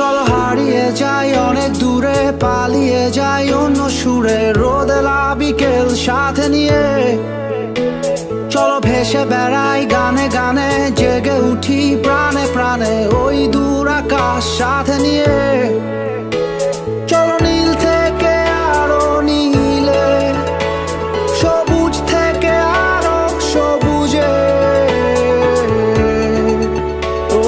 চলো হারিয়ে যাই অনেক দূরে, পালিয়ে যাই অন্য সুরে, রোদেলা বিকেল সাথে নিয়ে। চলো ভেসে বেড়াই গানে গানে, জেগে উঠি প্রাণে প্রাণে ওই দূর আকাশ সাথে নিয়ে। চলো নীল থেকে আরো নীলে, সবুজ থেকে আরো সবুজে। ও